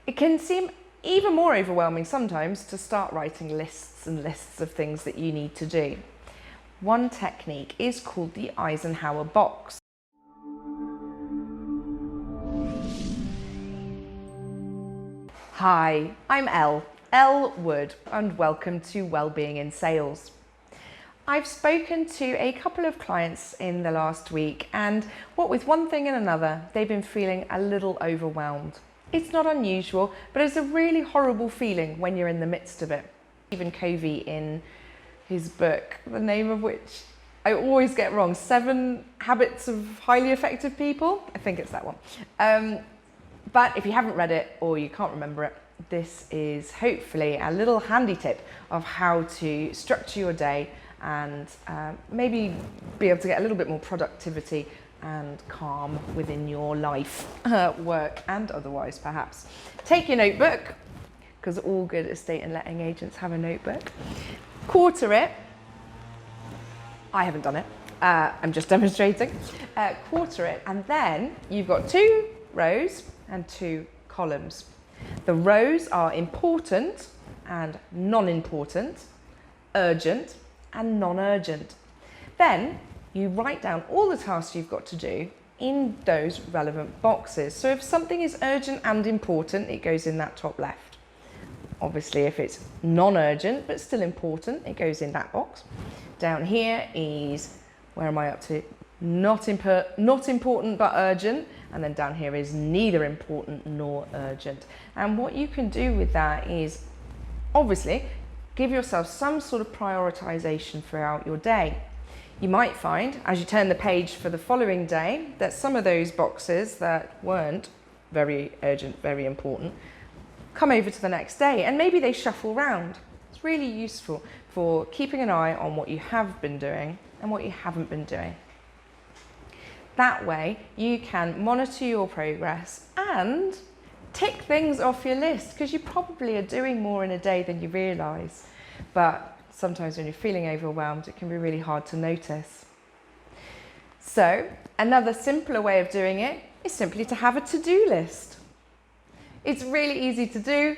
It can seem even more overwhelming sometimes to start writing lists and lists of things that you need to do. One technique is called the Eisenhower box. Hi, I'm Elle Wood, and welcome to Wellbeing in Sales. I've spoken to a couple of clients in the last week, and what with one thing and another, they've been feeling a little overwhelmed. It's not unusual, but it's a really horrible feeling when you're in the midst of it. Stephen Covey, in his book, the name of which I always get wrong, 7 Habits of Highly Effective People, I think it's that one. But if you haven't read it or you can't remember it, this is hopefully a little handy tip of how to structure your day and maybe be able to get a little bit more productivity and calm within your life, work and otherwise perhaps. Take your notebook, because all good estate and letting agents have a notebook. Quarter it. I haven't done it, I'm just demonstrating. Quarter it, and then you've got 2 rows and 2 columns. The rows are important and non-important, urgent and non-urgent. Then you write down all the tasks you've got to do in those relevant boxes. So if something is urgent and important, it goes in that top left. Obviously, if it's non-urgent but still important, it goes in that box. Down here is, where am I up to? Not important but urgent. And then down here is neither important nor urgent. And what you can do with that is, obviously, give yourself some sort of prioritization throughout your day. You might find, as you turn the page for the following day, that some of those boxes that weren't very urgent, very important, come over to the next day, and maybe they shuffle round. It's really useful for keeping an eye on what you have been doing and what you haven't been doing. That way you can monitor your progress and tick things off your list, because you probably are doing more in a day than you realise. But sometimes when you're feeling overwhelmed, it can be really hard to notice. So another simpler way of doing it is simply to have a to-do list. It's really easy to do,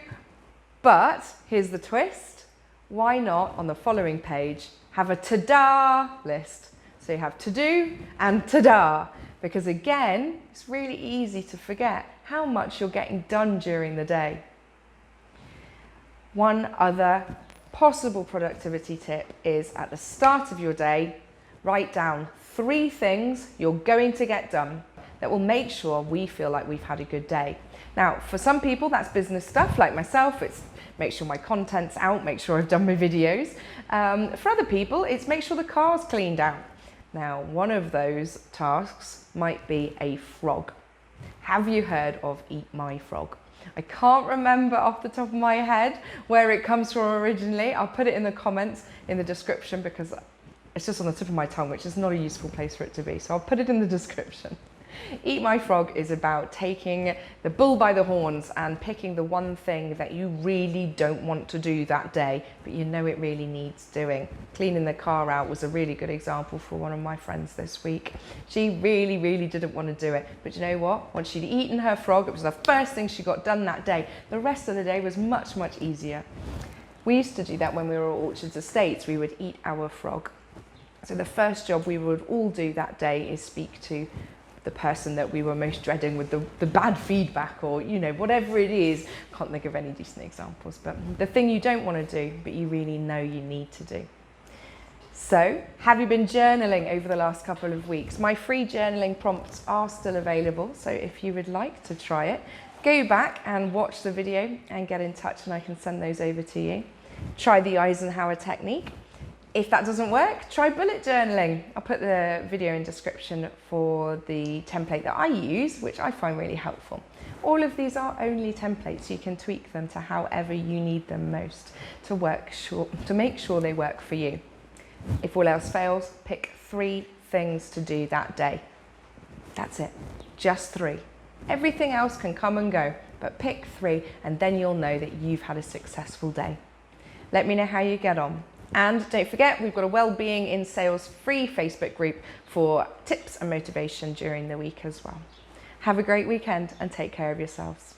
but here's the twist. Why not, on the following page, have a ta-da list? So you have to do and ta-da, because again, it's really easy to forget how much you're getting done during the day. One other possible productivity tip is, at the start of your day, write down 3 things you're going to get done that will make sure we feel like we've had a good day. Now, for some people, that's business stuff, like myself. It's make sure my content's out, make sure I've done my videos. For other people, it's make sure the car's cleaned out. Now, one of those tasks might be a frog. Have you heard of Eat My Frog? I can't remember off the top of my head where it comes from originally. I'll put it in the comments in the description, because it's just on the tip of my tongue, which is not a useful place for it to be. So I'll put it in the description. Eat My Frog is about taking the bull by the horns and picking the one thing that you really don't want to do that day, but you know it really needs doing. Cleaning the car out was a really good example for one of my friends this week. She really didn't want to do it, but you know what? Once she'd eaten her frog, it was the first thing she got done that day. The rest of the day was much easier. We used to do that when we were at Orchards Estates. We would eat our frog. So the first job we would all do that day is speak to the person that we were most dreading with the bad feedback, or whatever it is. Can't think of any decent examples, but the thing you don't want to do but you really know you need to do. So, have you been journaling over the last couple of weeks? My free journaling prompts are still available, so if you would like to try it, go back and watch the video and get in touch and I can send those over to you. Try the Eisenhower technique. If that doesn't work, try bullet journaling. I'll put the video in description for the template that I use, which I find really helpful. All of these are only templates. You can tweak them to however you need them most to make sure they work for you. If all else fails, pick 3 things to do that day. That's it, just 3. Everything else can come and go, but pick 3 and then you'll know that you've had a successful day. Let me know how you get on. And don't forget, we've got a Wellbeing in Sales free Facebook group for tips and motivation during the week as well. Have a great weekend and take care of yourselves.